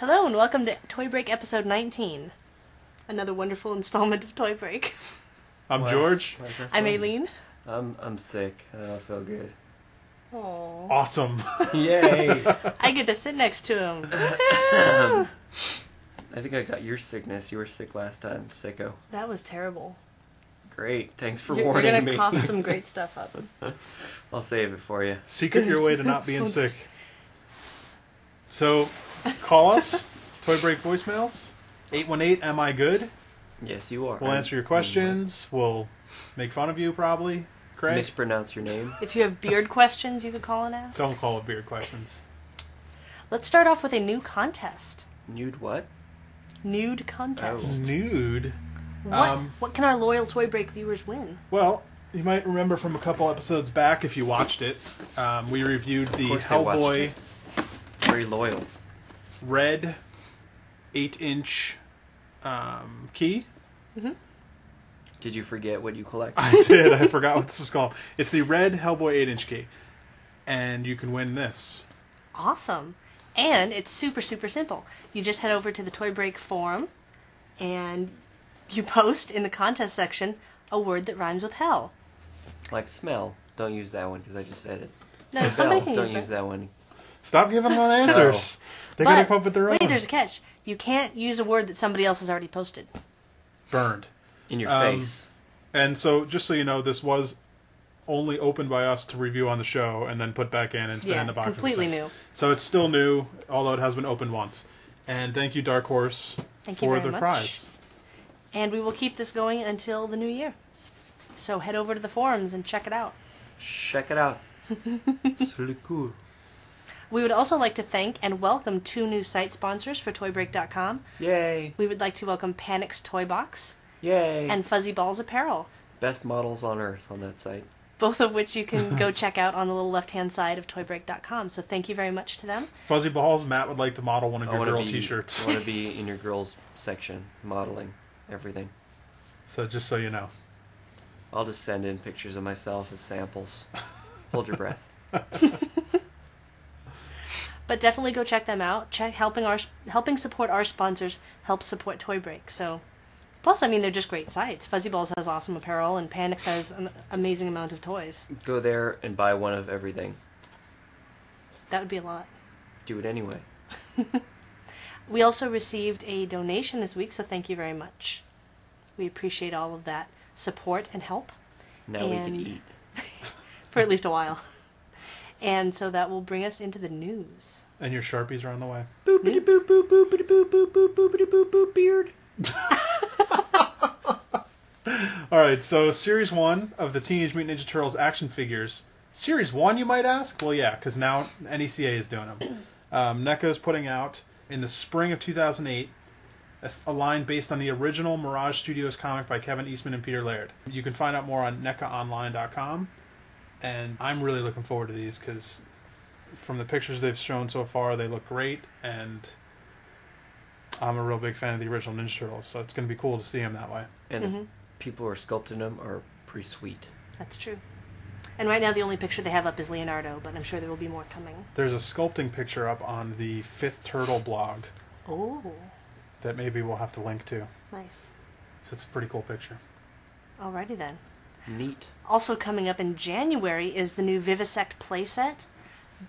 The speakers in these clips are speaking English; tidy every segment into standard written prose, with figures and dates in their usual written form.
Hello and welcome to Toy Break episode 19. Another wonderful installment of Toy Break. I'm George. I'm Aileen. I'm sick. I don't feel good. Aww. Awesome. Yay! I get to sit next to him. I think I got your sickness. You were sick last time, sicko. That was terrible. Great. Thanks for You're warning gonna me. cough some great stuff up. I'll save it for you. Secret your way to not being sick. So, call us. Toy Break voicemails. 818, am I good? Yes, you are. We'll answer your questions. We'll make fun of you, probably. Craig? Mispronounce your name. If you have beard questions, you could call and ask. Don't call it beard questions. Let's start off with a new contest. Nude what? Nude contest. Nude. What can our loyal Toy Break viewers win? Well, you might remember from a couple episodes back, if you watched it, we reviewed the Of course they watched Hellboy it. Very loyal. red 8-inch key. Mm-hmm. Did you forget what you collected? I did. I forgot what this is called. It's the red Hellboy 8-inch key. And you can win this. Awesome. And it's super, super simple. You just head over to the Toy Break forum and you post in the contest section a word that rhymes with hell. Like smell. Don't use that one because I just said it. No, somebody can Don't use that one. Stop giving them answers. They're going to come up with their own. Wait, there's a catch. You can't use a word that somebody else has already posted. Burned. In your face. And so, just so you know, this was only opened by us to review on the show and then put back in and put in the box. Completely new. So it's still new, although it has been opened once. And thank you, Dark Horse, for the prize. And we will keep this going until the new year. So head over to the forums and check it out. Check it out. It's really cool. We would also like to thank and welcome 2 new site sponsors for ToyBreak.com. Yay. We would like to welcome Panic's Toy Box. Yay. And Fuzzy Balls Apparel. Best models on Earth on that site. Both of which you can go check out on the little left-hand side of ToyBreak.com. So thank you very much to them. Fuzzy Balls, Matt would like to model one of your girl t-shirts. I want to be in your girls section, modeling everything. So just so you know. I'll just send in pictures of myself as samples. Hold your breath. But definitely go check them out. Helping support our sponsors helps support Toy Break. So, plus, I mean, they're just great sites. Fuzzy Balls has awesome apparel, and Panics has an amazing amount of toys. Go there and buy one of everything. That would be a lot. Do it anyway. We also received a donation this week, so thank you very much. We appreciate all of that support and help. Now we can eat. For at least a while. And so that will bring us into the news. And your Sharpies are on the way. Boopity boop boop boopity boop boop boop boopity boop boop beard. Alright, so Series 1 of the Teenage Mutant Ninja Turtles action figures. Series 1, you might ask? Well, yeah, because now NECA is doing them. NECA is putting out, in the spring of 2008, a line based on the original Mirage Studios comic by Kevin Eastman and Peter Laird. You can find out more on NECAonline.com. And I'm really looking forward to these because from the pictures they've shown so far, they look great. And I'm a real big fan of the original Ninja Turtles, so it's going to be cool to see them that way. And the people who are sculpting them are pretty sweet. That's true. And right now the only picture they have up is Leonardo, but I'm sure there will be more coming. There's a sculpting picture up on the Fifth Turtle blog. Oh. That maybe we'll have to link to. Nice. So it's a pretty cool picture. Alrighty then. Neat. Also coming up in January is the new Vivisect playset.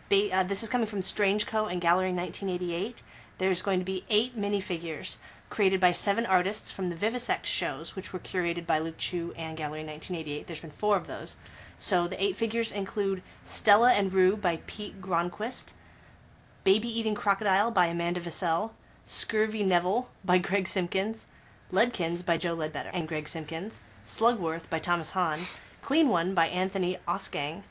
This is coming from Strange Co. and Gallery 1988. There's going to be 8 minifigures created by 7 artists from the Vivisect shows, which were curated by Luke Chu and Gallery 1988. There's been 4 of those. So the 8 figures include Stella and Rue by Pete Gronquist, Baby Eating Crocodile by Amanda Vassell, Scurvy Neville by Greg Simpkins, Ledkins by Joe Ledbetter and Greg Simpkins, Slugworth by Thomas Hahn, Clean One by Anthony Osgang,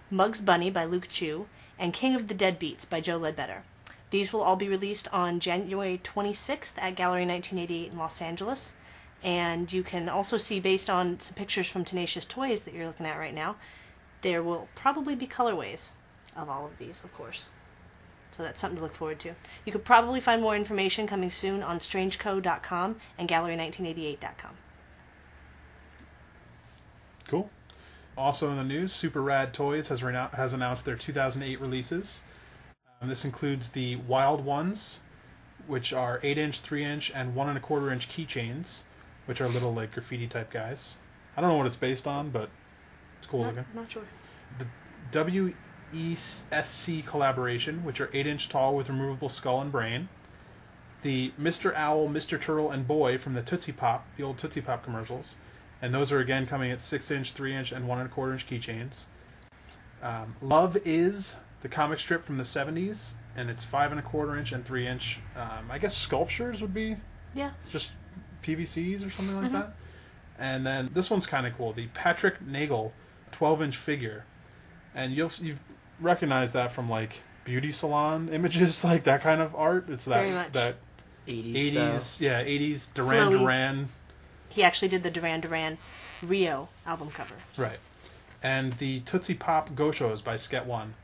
Muggs Bunny by Luke Chu, and King of the Deadbeats by Joe Ledbetter. These will all be released on January 26th at Gallery 1988 in Los Angeles. And you can also see, based on some pictures from Tenacious Toys that you're looking at right now, there will probably be colorways of all of these, of course. So that's something to look forward to. You could probably find more information coming soon on strangeco.com and gallery1988.com. Cool. Also in the news, Super Rad Toys has announced their 2008 releases. This includes the Wild Ones which are 8-inch, 3-inch, and 1 1/4-inch keychains, which are little like graffiti type guys. I don't know what it's based on, but it's cool looking. Not sure. The WESC collaboration, which are 8-inch tall with removable skull and brain. The Mr. Owl, Mr. Turtle, and Boy from the Tootsie Pop, the old Tootsie Pop commercials. And those are again coming at 6-inch, 3-inch, and 1 1/4-inch keychains. Love Is, the comic strip from the 70s, and it's 5 1/4-inch and 3-inch. I guess sculptures would be just PVCs or something like that. And then this one's kind of cool, the Patrick Nagel 12-inch figure. And you've recognized that from like beauty salon images, like that kind of art. It's Very much. that 80s style. Yeah, 80s Duran Flowy. Duran. He actually did the Duran Duran Rio album cover. So. Right. And the Tootsie Pop Goshos by Sket One.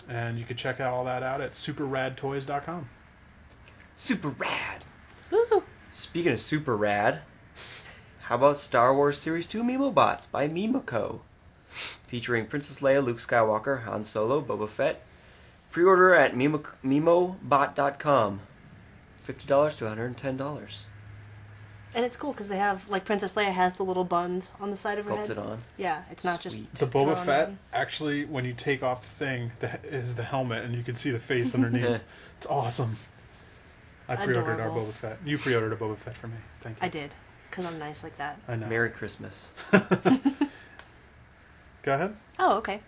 And you can check all that out at superradtoys.com. Super rad. Woo! Speaking of super rad, how about Star Wars Series 2 MemoBots by Memoco? Featuring Princess Leia, Luke Skywalker, Han Solo, Boba Fett. Pre-order at memobot.com. $50 to $110. And it's cool because they have, like, Princess Leia has the little buns on the side of her head. Sculpted on. Yeah, it's not just Sweet. The drawn Boba Fett, on. actually, when you take off the thing, is the helmet, and you can see the face underneath. It's awesome. I pre-ordered Adorable. our Boba Fett. You pre-ordered a Boba Fett for me. Thank you. I did, because I'm nice like that. I know. Merry Christmas. Go ahead. Oh, okay.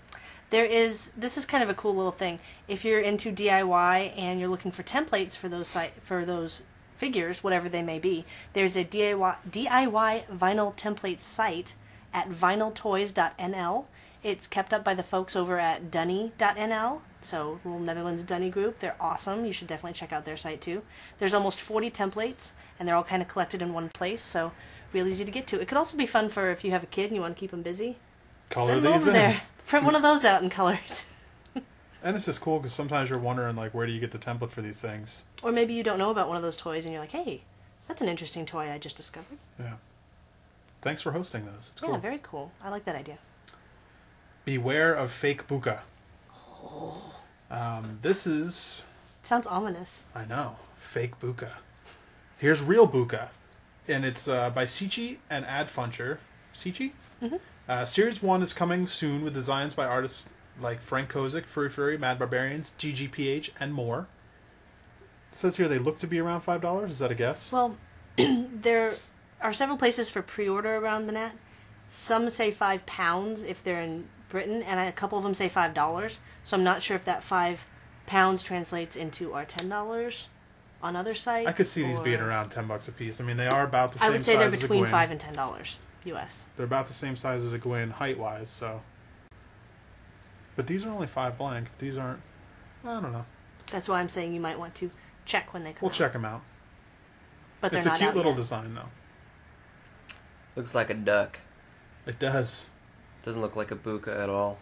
This is kind of a cool little thing. If you're into DIY and you're looking for templates for those figures, whatever they may be, there's a DIY vinyl template site at vinyltoys.nl. It's kept up by the folks over at dunny.nl, so little Netherlands Dunny group. They're awesome. You should definitely check out their site too. There's almost 40 templates, and they're all kind of collected in one place, so real easy to get to. It could also be fun for if you have a kid and you want to keep them busy. Color Send them these over in. there. Print one of those out and color it. And it's just cool because sometimes you're wondering, like, where do you get the template for these things? Or maybe you don't know about one of those toys and you're like, hey, that's an interesting toy I just discovered. Yeah. Thanks for hosting those. It's Yeah, cool. very cool. I like that idea. Beware of fake buka. This is... It sounds ominous. I know. Fake buka. Here's real buka. And it's by Sichi and Adfuncher. Sichi? Mm-hmm. Series 1 is coming soon with designs by artists like Frank Kozik, Furry Furry, Mad Barbarians, GGPH, and more. It says here they look to be around $5. Is that a guess? Well, there are several places for pre-order around the net. Some say £5 if they're in Britain, and a couple of them say $5. So I'm not sure if that £5 translates into our $10 on other sites. I could see these being around $10 a piece. I mean, they are about the same size. I would say they're as a between Gwyn. $5 and $10 US. They're about the same size as a Gwyn height-wise, so... But these are only 5 blank. These aren't... I don't know. That's why I'm saying you might want to check when they come We'll out. check them out. But It's they're a not cute out little yet. design, though. Looks like a duck. It does. Doesn't look like a buka at all.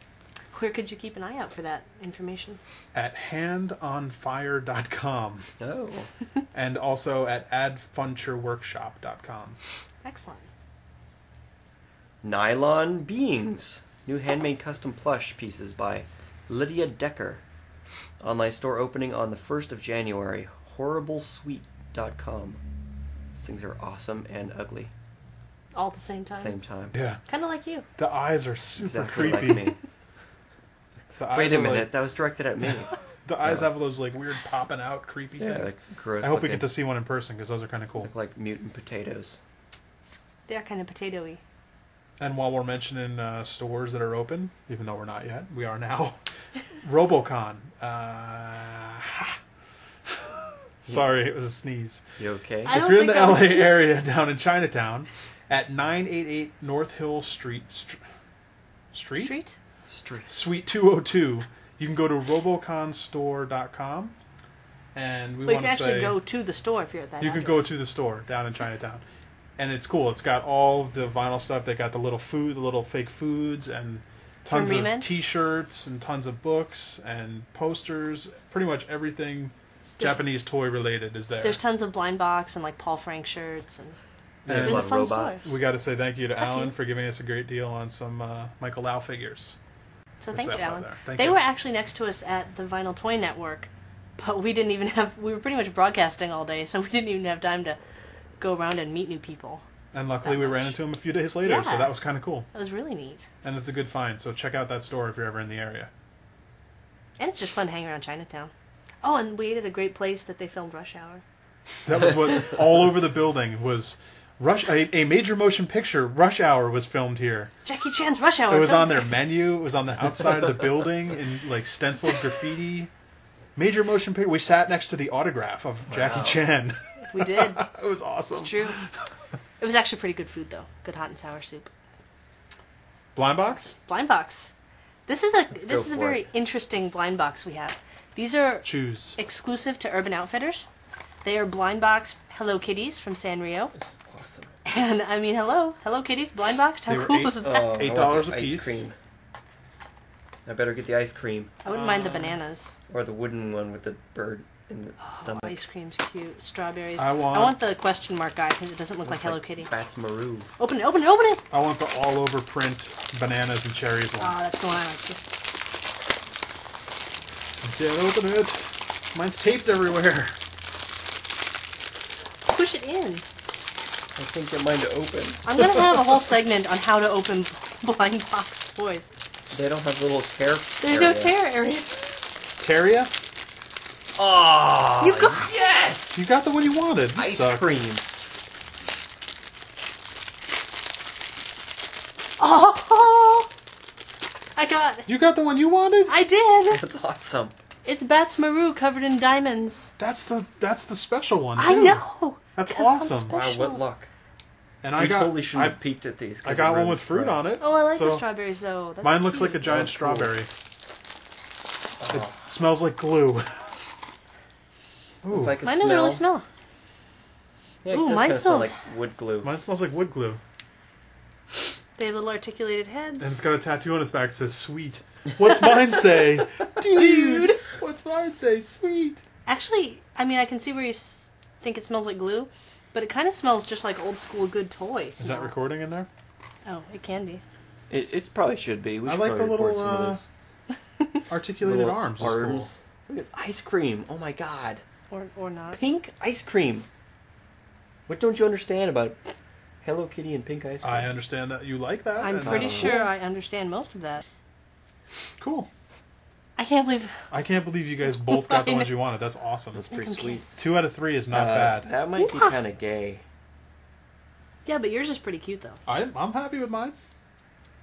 Where could you keep an eye out for that information? At handonfire.com. Oh. And also at adfuntureworkshop.com. Excellent. Nylon Beings. New handmade custom plush pieces by Lydia Decker. Online store opening on the 1st of January. HorribleSweet.com. These things are awesome and ugly All at the same time? at the same time. Yeah. Kind of like you. The eyes are super Exactly creepy. like me. The eyes Wait a are minute, like- that was directed at me. the eyes No. have those like weird popping out creepy Yeah, things. like gross I hope we looking. get to see one in person because those are kind of cool. Look like mutant potatoes. They are kind of potato-y. And while we're mentioning stores that are open, even though we're not yet, we are now. Robocon. Sorry, it was a sneeze. You okay? I If don't you're in the think that LA was- area down in Chinatown, at 988 North Hill Street, Street? Street. Suite 202, you can go to roboconstore.com, and we But you want can to actually say go to the store if you're at that you can address. go to the store down in Chinatown, and it's cool. It's got all the vinyl stuff. They got the little fake foods, and tons of Rement? T-shirts and tons of books and posters. Pretty much everything Japanese toy related is there. There's tons of blind box and like Paul Frank shirts and They have And a it's lot a of fun robots. store. we got to say thank you to A few. Alan for giving us a great deal on some Michael Lau figures. So Which thank you, that's out Alan. there. Thank They you. were actually next to us at the Vinyl Toy Network but we didn't even have. We were pretty much broadcasting all day, so we didn't even have time to go around and meet new people. And luckily we ran into him a few days later, so that was kind of cool. That was really neat. And it's a good find, so check out that store if you're ever in the area. And it's just fun hanging around Chinatown. Oh, and we ate at a great place that they filmed Rush Hour. That was what all over the building was. A major motion picture, Rush Hour, was filmed here. Jackie Chan's Rush Hour. It was on their menu. It was on the outside of the building in like stenciled graffiti. Major motion picture. We sat next to the autograph of Jackie Chan. We did. It was awesome. It's true. It was actually pretty good food, though. Good hot and sour soup. Blind box? Blind box. This is a very interesting blind box we have. These are exclusive to Urban Outfitters. They are blind boxed Hello Kitties from Sanrio. That's awesome. And I mean, Hello Kitties blind boxed. How cool is that? $8 a piece. Ice cream. I better get the ice cream. I wouldn't mind the bananas. Or the wooden one with the bird in the stomach. Ice cream's cute. Strawberries. I want the question mark guy because it doesn't look like Hello Kitty. Bats Maru. Open it! Open it! Open it! I want the all over print bananas and cherries one. Oh, that's the one I like too. Can't open it. Mine's taped everywhere. Push it in. I can't get mine to open. I'm going to have a whole segment on how to open blind box toys. They don't have little tear. There's no tear area. Teria? Oh, You got yes! You got the one you wanted. You ice suck. cream. Oh! I got it. You got the one you wanted? I did. That's awesome. It's Bats Maru covered in diamonds. That's the special one. Too. I know. That's 'Cause I'm awesome. Wow, special. what luck. And We totally shouldn't have peeked at these. I got one with fruit on it. Oh, I like the so strawberries though. That's mine looks cute. like a giant That's cool. strawberry. It smells like glue. Ooh. If I could Mine doesn't really smell. Yeah, it Ooh, does mine kinda smell smells- like wood glue. Mine smells like wood glue. They have little articulated And it's heads. got a tattoo on its back that says sweet. What's mine say? Dude. What's mine say? Sweet. Actually, I mean, I can see where you think it smells like glue, but it kind of smells just like old school good toys. Is that recording in there? Oh, it can be. It probably should be. We I should like the probably record little, some of this. Articulated Little arms. Is arms. Look at this ice cream. Oh my god. Or not. Pink ice cream. What don't you understand about Hello Kitty and pink ice cool. cream? I understand that you like that. I'm and pretty that's sure I understand most of that. Cool. I can't believe. I can't believe you guys both got the ones you wanted. That's awesome. That's pretty Make 'em sweet. kiss. 2 out of 3 is not bad. That might be kind of gay. Yeah, but yours is pretty cute though. I'm happy with mine.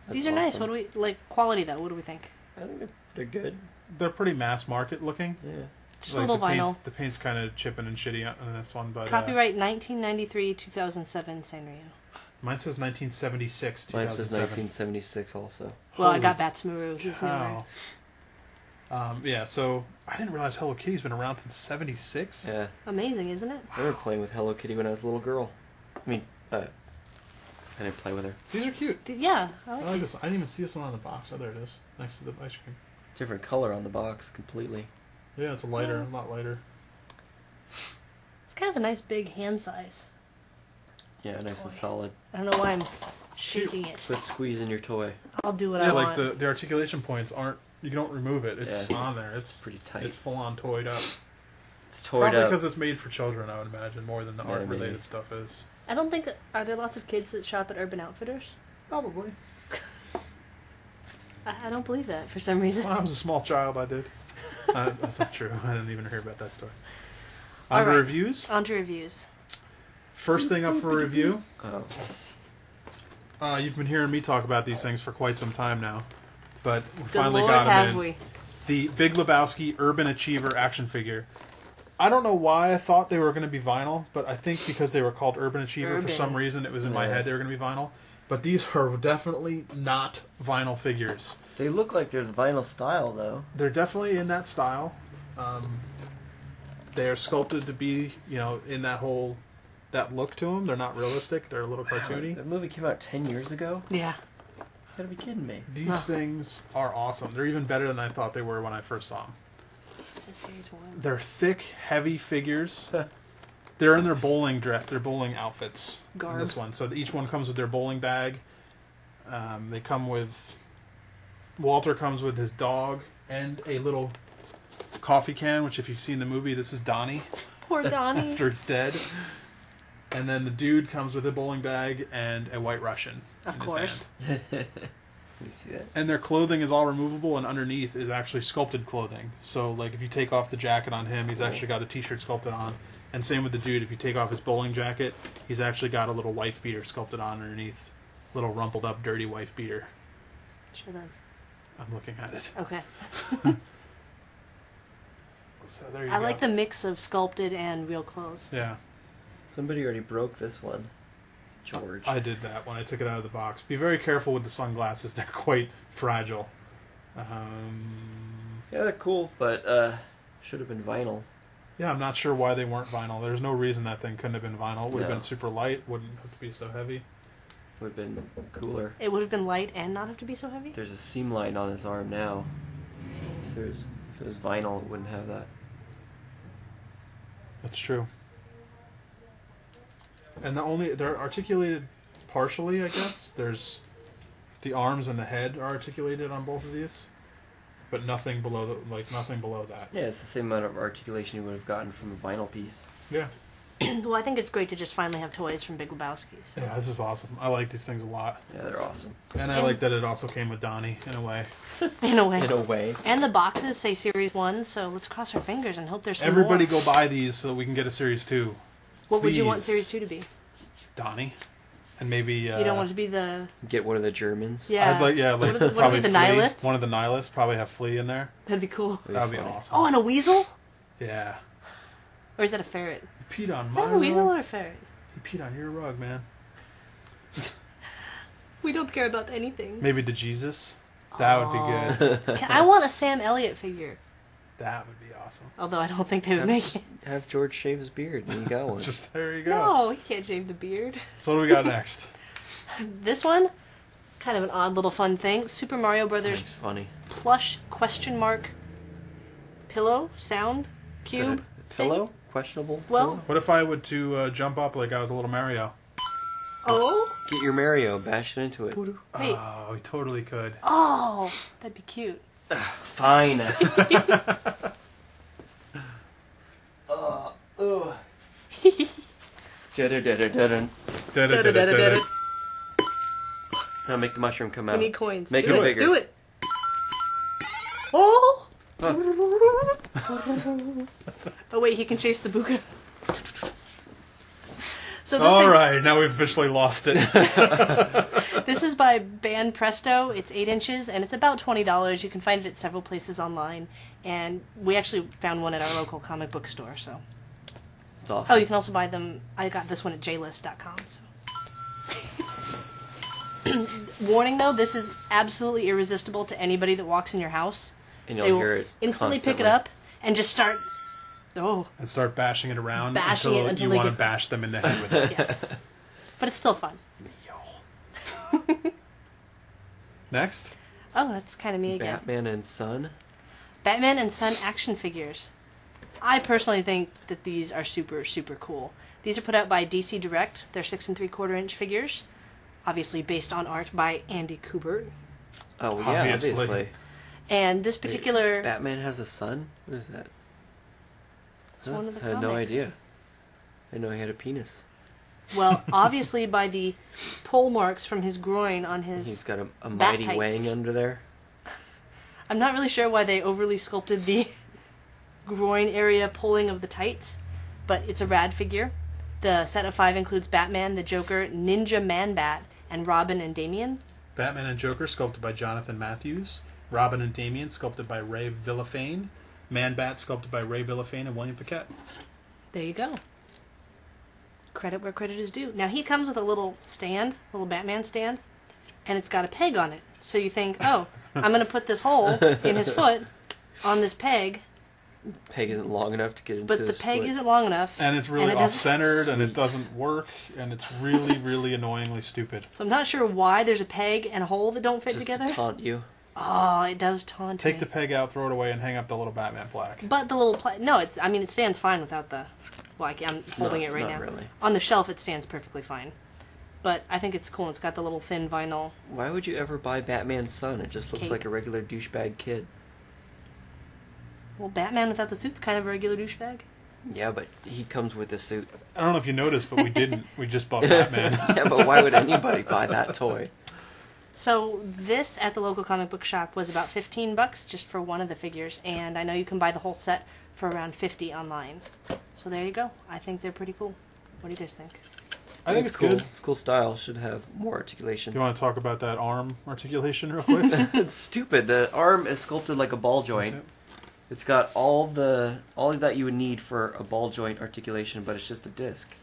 These That's are nice. awesome. What do we like? Quality though. What do we think? I think they're good. They're pretty mass market looking. Yeah. Just a little vinyl. The paint's kind of chipping and shitty on this one, but Copyright 1993, 2007, Sanrio. mine says 1976, Mine 2007. says 1976 also. Well, I Holy got Bats Maru. He's newer. Wow. Yeah, so I didn't realize Hello Kitty's been around since 76. Yeah. Amazing, isn't it? I remember playing with Hello Kitty when I was a little girl. I mean, I didn't play with her. These are cute. Yeah, I I like like these. this. I didn't even see this one on the box. Oh, there it is. Next to the ice cream. Different color on the box completely. Yeah, it's a lot lighter. It's kind of a nice big hand size. Yeah, nice and Toy. solid. I don't know why I'm shaking it. Quit squeezing your toy. I'll do what Yeah, I like want. the articulation points aren't, you don't remove it. It's Yeah. on there. It's Pretty tight. It's full on toyed up. It's toyed Probably up. because it's made for children, I would imagine, more than the Yeah, art related maybe. stuff is. I don't think. Are there lots of kids that shop at Urban Outfitters? Probably. I don't believe that for some reason. When I was a small child, I did. That's not true. I didn't even hear about that story. All On to right. reviews. On to reviews. First thing up for review. Oh. You've been hearing me talk about these things for quite some time now, but we Good finally Lord, got them have in. we? The Big Lebowski Urban Achiever action figure. I don't know why I thought they were going to be vinyl, but I think because they were called Urban Achiever for Urban. some reason, it was in my Yeah. head they were going to be vinyl. But these are definitely not vinyl figures. They look like they're the vinyl style, though. They're definitely in that style. They are sculpted to be, in that look to them. They're not realistic. They're a little cartoony. That movie came out 10 years ago? Yeah. You gotta be kidding me. These things are awesome. They're even better than I thought they were when I first saw them. This is series 1. They're thick, heavy figures. They're in their bowling dress, their bowling outfits. Garb. In this one, so each one comes with their bowling bag. They come with. Walter comes with his dog and a little coffee can, which if you've seen the movie, this is Donnie. Poor Donnie. After he's dead. And then the dude comes with a bowling bag and a White Russian. Of in course. His hand. You see that? And their clothing is all removable, and underneath is actually sculpted clothing. So, like, if you take off the jacket on him, he's actually got a t-shirt sculpted on. And same with the dude. If you take off his bowling jacket, he's actually got a little wife beater sculpted on underneath. Little rumpled up, dirty wife beater. Show them. I'm looking at it. Okay. So there you I go. like the mix of sculpted and real clothes. Yeah. Somebody already broke this one. George. I did that when I took it out of the box. Be very careful with the sunglasses. They're quite fragile. Yeah, they're cool, but should have been vinyl. Yeah, I'm not sure why they weren't vinyl. There's no reason that thing couldn't have been vinyl. It would have No. been super light. Wouldn't have to be so heavy. Would have been cooler. It would have been light and not have to be so heavy? There's a seam line on his arm now. If it was vinyl, it wouldn't have that. That's true. And they're articulated partially, I guess. There's the arms and the head are articulated on both of these, but nothing below nothing below that. Yeah, it's the same amount of articulation you would have gotten from a vinyl piece. Yeah. Well, I think it's great to just finally have toys from Big Lebowski. So. Yeah, this is awesome. I like these things a lot. Yeah, they're awesome. And I like that it also came with Donnie, in a way. In a way. In a way. And the boxes say Series 1, so let's cross our fingers and hope there's some Everybody more. go buy these so we can get a Series 2. What would you want Please. Series 2 to be? Donnie. And maybe... You don't want it to be the... Get one of the Germans. Yeah. I'd like, What are the probably the Flea. nihilists? One of the nihilists. Probably have Flea in there. That'd be cool. That would be funny. awesome. Oh, and a weasel? Yeah. Or is that a ferret? You peed on Is my that a weasel rug. or a ferret? You peed on your rug, man. We don't care about anything. Maybe to Jesus. That would be good. I want a Sam Elliott figure. That would be awesome. Although I don't think they would make it. Have George shave his beard, and you got one. Just there you go. No, he can't shave the beard. So what do we got next? This one, kind of an odd little fun thing. Super Mario Brothers It's funny. plush question mark pillow sound cube. Pillow? Questionable? Well- pillow? What if I would to jump up like I was a little Mario? Oh? Get your Mario, bash it into it. Wait. Oh, we totally could. Oh, that'd be cute. Fine. Da-da-da-da-da-dun. Da-da-da-da-da-da. Now make the mushroom come out. We need coins. Make Do it it. bigger. Do it. Oh! Oh wait, he can chase the buka. So this All thing's- right, now we've officially lost it. This is by Band Presto. It's 8 inches, and it's about $20. You can find it at several places online. And we actually found one at our local comic book store. So, It's awesome. oh, you can also buy them. I got this one at jlist.com. So, warning though, this is absolutely irresistible to anybody that walks in your house. And They you'll will hear it instantly pick it constantly. up and just start. Oh, And start bashing it around Bashing it until you they want to get- bash them in the head with it. yes, but it's still fun. Next? Oh, that's kind of me again. Batman and Son. Batman and Son action figures. I personally think that these are super, super cool. These are put out by DC Direct. They're 6 3/4 inch figures, obviously based on art by Andy Kubert. Oh, yeah, Obviously. obviously. And this particular, Batman has a son? What is that? it's one of the I had no comics. idea. I know he had a penis. Well, obviously by the pole marks from his groin on He's his. got a bat mighty tights. wang under there. I'm not really sure why they overly sculpted the groin area pulling of the tights, but it's a rad figure. The set of 5 includes Batman, the Joker, Ninja Man-Bat, and Robin and Damian. Batman and Joker sculpted by Jonathan Matthews. Robin and Damien sculpted by Ray Villafane. Man-Bat sculpted by Ray Villafane and William Paquette. There you go. Credit where credit is due. Now he comes with a little stand, a little Batman stand, and it's got a peg on it. So you think, oh, I'm going to put this hole in his foot on this peg, Peg isn't long enough to get into but the his peg foot. isn't long enough. And it's really And it doesn't- off-centered, and it doesn't work, and it's really, really annoyingly stupid. So I'm not sure why there's a peg and a hole that don't fit Just together. to taunt you. Oh, it does taunt Take me. the peg out, throw it away, and hang up the little Batman plaque. But the little no, it's. I mean, it stands fine without the. Well, I'm holding it right not now. really. On the shelf, it stands perfectly fine. But I think it's cool. It's got the little thin vinyl. Why would you ever buy Batman's son? It just looks Cape. like a regular douchebag kid. Well, Batman without the suit's kind of a regular douchebag. Yeah, but he comes with a suit. I don't know if you noticed, but we didn't. We just bought Batman. Yeah, but why would anybody buy that toy? So this at the local comic book shop was about $15 just for one of the figures, and I know you can buy the whole set for around $50 online. So there you go. I think they're pretty cool. What do you guys think? I think it's cool. good. It's cool style. Should have more articulation. Do you want to talk about that arm articulation real quick? It's stupid. The arm is sculpted like a ball joint. It's got all that you would need for a ball joint articulation, but it's just a disc.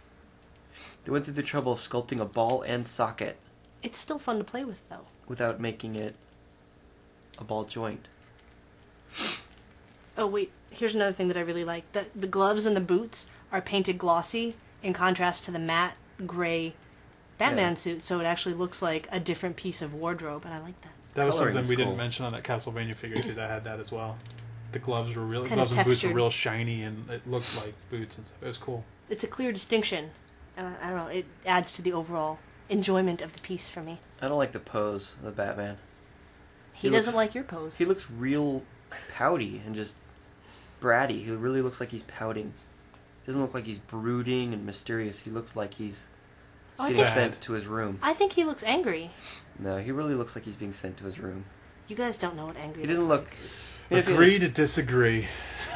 They went through the trouble of sculpting a ball and socket It's still fun to play with, though. without making it a ball joint. Oh, wait. Here's another thing that I really like. The gloves and the boots are painted glossy in contrast to the matte gray Batman suit, so it actually looks like a different piece of wardrobe, and I like that. That was Coloring something is we cool. didn't mention on that Castlevania figure too. That had that as well. The gloves were really Kind of gloves and boots were textured. real shiny, and it looked like boots and stuff. It was cool. It's a clear distinction. And I don't know, it adds to the overall enjoyment of the piece for me. I don't like the pose of the Batman. He doesn't like your pose. He looks real pouty and just bratty. He really looks like he's pouting. He doesn't look like he's brooding and mysterious. He looks like he's Oh, I being think- sent to his room. I think he looks angry. No, he really looks like he's being sent to his room. You guys don't know what angry He looks doesn't look... like. I mean, if he Agree had to disagree. He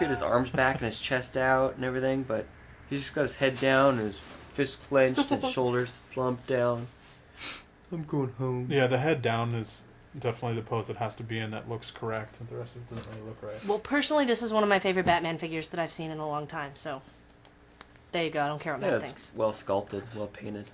had his arms back and his chest out and everything, but he's just got his head down and his fists clenched and shoulders slumped down. I'm going home. Yeah, the head down is definitely the pose that has to be in that looks correct. The rest of it doesn't really look right. Well, personally, this is one of my favorite Batman figures that I've seen in a long time, so... There you go, I don't care what Yeah, Matt it's thinks. well sculpted, well painted.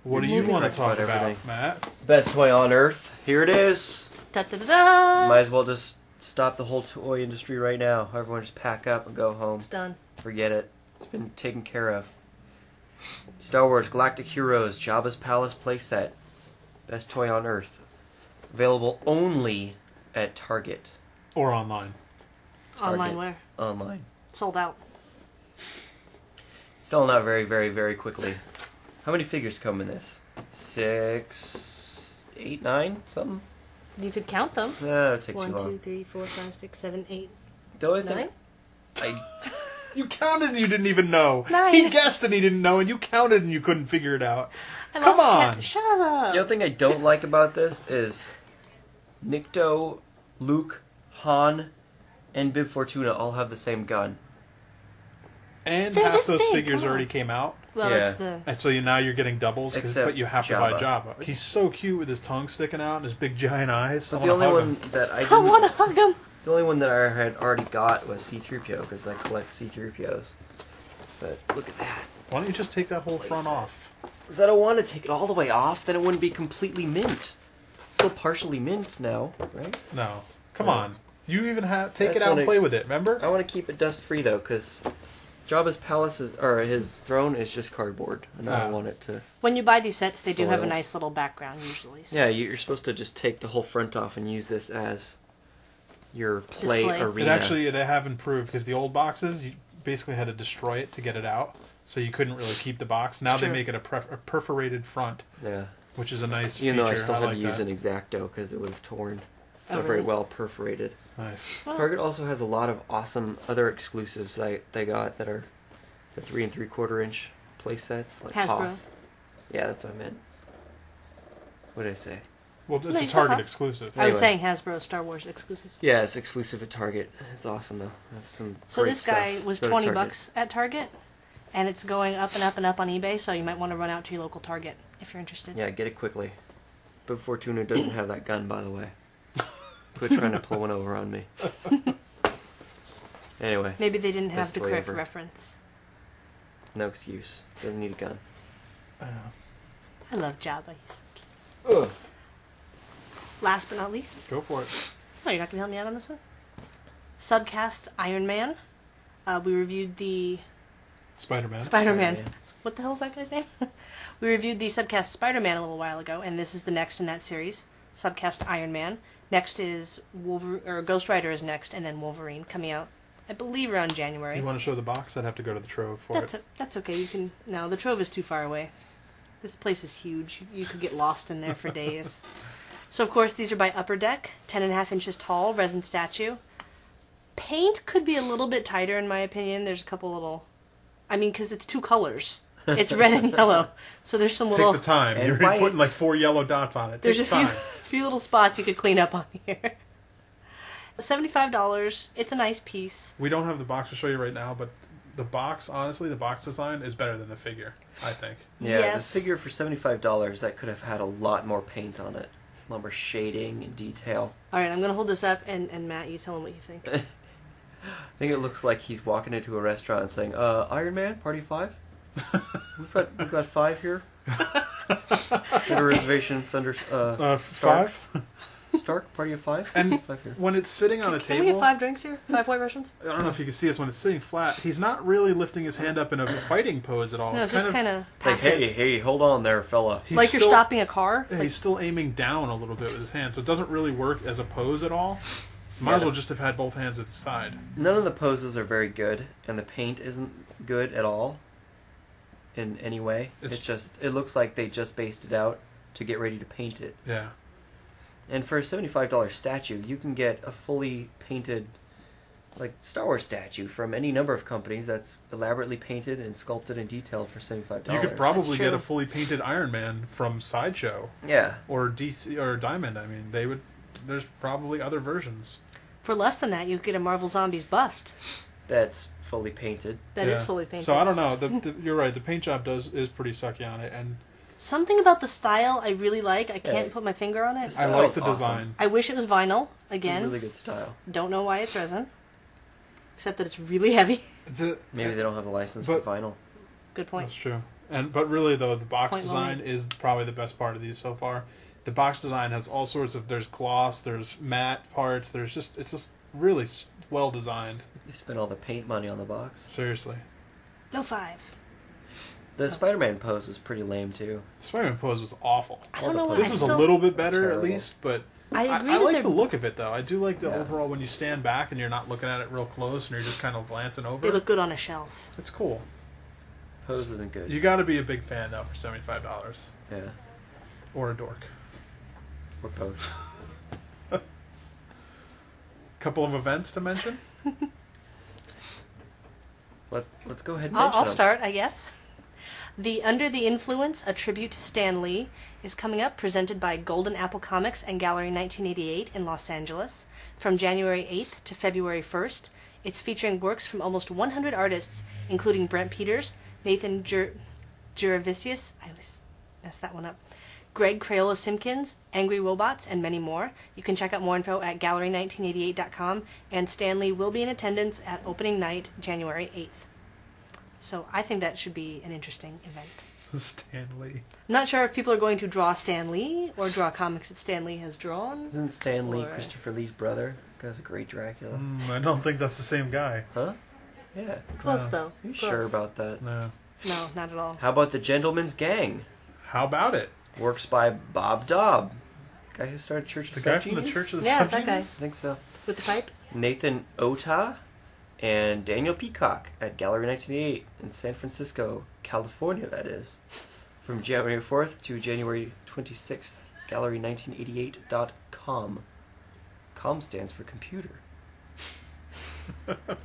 What do We're you moving want to on talk about about, everything. Matt? Best toy on Earth. Here it is. Da-da-da-da! Might as well just stop the whole toy industry right now. Everyone just pack up and go home. It's done. Forget it. It's been taken care of. Star Wars Galactic Heroes Jabbas Palace playset. Best toy on Earth. Available only at Target. Or online. Online where? Online. Sold out. Selling out very, very, very quickly. How many figures come in this? 6, 8, 9, something? You could count them. No, it takes 1, too long. 2, 3, 4, 5, 6, 7, 8, The only 9? thing You counted and you didn't even know. 9. He guessed and he didn't know, and you counted and you couldn't figure it out. I Come lost on. count. Shut up. The other thing I don't like about this is Nikto, Luke, Han, and Bib Fortuna all have the same gun. And They're half this those big, figures come on. already came out. Well, Yeah. it's the... And so now you're getting doubles, Except but you have to buy Jabba. Jabba. He's so cute with his tongue sticking out and his big giant eyes. But I the wanna only hug one him. that I I didn't, want to hug him. the only one that I had already got was C-3PO because I collect C-3POs. But look at that. Why don't you just take that whole front Place it. off? Because I don't want to take it all the way off, then it wouldn't be completely mint. Still partially mint now, right? No. Come No. on. You even have take I it just out and wanna- play with it, remember? I want to keep it dust free though, because Jabba's palace is, or his throne is just cardboard, and I don't want it to. When you buy these sets, they do have a Soiled. nice little background usually. So. Yeah, you're supposed to just take the whole front off and use this as your play Display. arena. It actually, they have improved because the old boxes, you basically had to destroy it to get it out. So you couldn't really keep the box. Now It's they true. make it a perforated front, Yeah. which is a nice Even feature. though I still had like to use that. an X-Acto because it would have torn. It's Oh, not very really? well perforated. Nice. Well, Target also has a lot of awesome other exclusives they got that are the 3 3/4 inch play sets like Hasbro. Hoth. Yeah, that's what I meant. What did I say? Well, it's No, a you said Target Huff. exclusive. I was saying Anyway. Hasbro Star Wars exclusives. Yeah, it's exclusive at Target. It's awesome though. I have some So great this guy stuff. was Go to 20 Target. bucks at Target, and it's going up and up and up on eBay, so you might want to run out to your local Target if you're interested. Yeah, get it quickly. But Fortuna doesn't have that gun, by the way. Quit trying to pull one over on me. Anyway, Maybe they didn't have Best the toy correct ever. reference. no excuse. Doesn't need a gun. I know. I love Jabba. He's so cute. Ugh. Last but not least. Go for it. Oh, you're not going to help me out on this one? Subcast Iron Man. We reviewed the Spider-Man. Spider-Man. Spider-Man. What the hell is that guy's name? We reviewed the Subcast Spider-Man a little while ago, and this is the next in that series. Subcast Iron Man. Next is Ghost Rider is next, and then Wolverine coming out, I believe, around January. You want to show the box? I'd have to go to the Trove for it. That's okay. You can. No, the Trove is too far away. This place is huge. You could get lost in there for days. So of course these are by Upper Deck, 10.5 inches tall, resin statue. Paint could be a little bit tighter in my opinion. There's a couple little... I mean, because it's 2 colors. It's red and yellow. So there's some little... Take the time. And You're white. putting like 4 yellow dots on it. There's Take a the time. few little spots you could clean up on here. $75. It's a nice piece. We don't have the box to show you right now, but the box, honestly, the box design is better than the figure, I think. Yeah, Yes. the figure for $75, that could have had a lot more paint on it. A lot more shading and detail. All right, I'm going to hold this up, and Matt, you tell him what you think. I think it looks like he's walking into a restaurant and saying, Iron Man, party 5? We've got 5 here. Get a reservation. It's under Stark. 5? Stark, party of 5? And 5 here. when it's sitting on a Can we get table, 5 drinks here? 5 white Russians? I don't know if you can see this, when it's sitting flat, he's not really lifting his hand up in a fighting pose at all. No, it's just kind of Like, passive. hey, hold on there, fella. He's Like you're still- stopping a car? Yeah, Like, he's still aiming down a little bit with his hand, so it doesn't really work as a pose at all. Might as well just have had both hands at the side. None of the poses are very good, and the paint isn't good at all in any way. It looks like they just based it out to get ready to paint it. Yeah. And for a $75 statue, you can get a fully painted, like, Star Wars statue from any number of companies that's elaborately painted and sculpted and detailed for $75. You could probably That's get true. a fully painted Iron Man from Sideshow Yeah. or DC or Diamond. I mean, they would. There's probably other versions. for less than that, you could get a Marvel Zombies bust. That's fully painted. That is Yeah. fully painted. So I don't know. You're right. The paint job is pretty sucky on it, and Something about the style I really like. I can't Yeah. put my finger on it. I Style like is the awesome. design. I wish it was vinyl. It's a Again, really good style. don't know why it's resin. Except that it's really heavy. Maybe they don't have a license but- for vinyl. Good point. That's true. But really, though, the box Point well design made. is probably the best part of these so far. The box design has all sorts of. There's gloss. There's matte parts. It's just really well designed. They spent all the paint money on the box. Seriously. No 5. The Spider-Man pose is pretty lame, too. Spider-Man pose was awful. I All don't the know why. poses. This I is still, a little bit better Terrible. at least, but I agree I that like they're- the look of it though. I do like the Yeah. overall when you stand back and you're not looking at it real close and you're just kind of glancing over. They look good on a shelf. It's cool. Pose isn't good. You got to be a big fan though for $75 Yeah. or a dork. Or both. Couple of events to mention. Let's go ahead and I'll mention them. start, I guess. The Under the Influence, a tribute to Stanley, is coming up, presented by Golden Apple Comics and Gallery 1988 in Los Angeles, from January 8th to February 1st. It's featuring works from almost 100 artists, including Brent Peters, Nathan Juravicius, I always mess that one up, Greg Crayola Simpkins, Angry Robots, and many more. You can check out more info at gallery1988.com, and Stanley will be in attendance at opening night, January 8th. So I think that should be an interesting event. Stanley. I'm not sure if people are going to draw Stan Lee or draw comics that Stan Lee has drawn. Isn't Stan Lee Or- Christopher Lee's brother? Guy's a great Dracula. I don't think that's the same guy. Huh? Yeah. Close, No. though. You Close. sure about that? No. No, not at all. How about the Gentleman's Gang? How about it? Works by Bob Daub. Guy who started Church of The guy from the Subgenius? Church of the Yeah, that guy. I Subgenius? think so. With the pipe? Nathan Ota and Daniel Peacock at Gallery 1988 in San Francisco, California, that is. From January 4th to January 26th, gallery1988.com. Com stands for computer.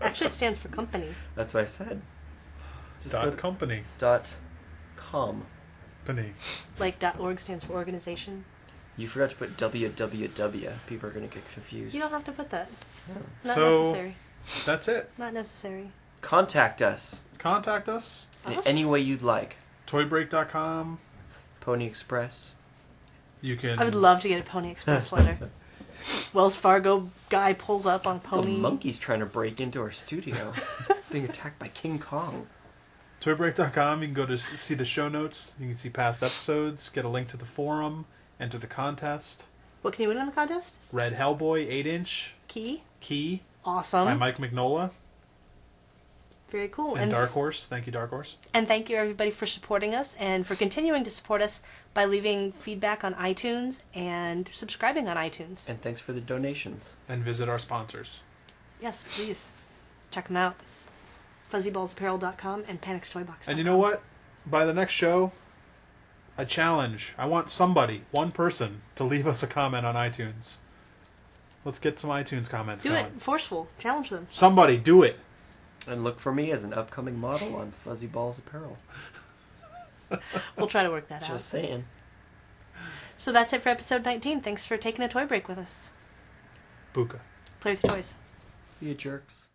Actually, it stands for company. That's what I said. Just go Dot to company. .com. Penny. Like .org stands for organization. You forgot to put www. People are going to get confused. You don't have to put that. Yeah. Not So- necessary. That's it. Not necessary. Contact us Contact us. in Us? any way you'd like. Toybreak.com. Pony Express. You can. I would love to get a Pony Express letter. Wells Fargo guy pulls up on The Pony. monkey's trying to break into our studio. Being attacked by King Kong. Toybreak.com. You can go to see the show notes. You can see past episodes. Get a link to the forum. Enter the contest. What can you win in the contest? Red Hellboy 8-inch Key. key Awesome. by Mike Mignola Very cool. and Dark Horse. Thank you, Dark Horse. And thank you, everybody, for supporting us and for continuing to support us by leaving feedback on iTunes and subscribing on iTunes. And thanks for the donations. And visit our sponsors. Yes, please. Check them out. FuzzyBallsApparel.com and PanixToyBox.com. And you know what? By the next show, a challenge. I want somebody, one person, to leave us a comment on iTunes. Let's get some iTunes comments Do going. it. Forceful. Challenge them. Somebody, do it. And look for me as an upcoming model on Fuzzy Balls Apparel. We'll try to work that out. Just saying. So that's it for episode 19. Thanks for taking a toy break with us. Buka. Play with your toys. See you, jerks.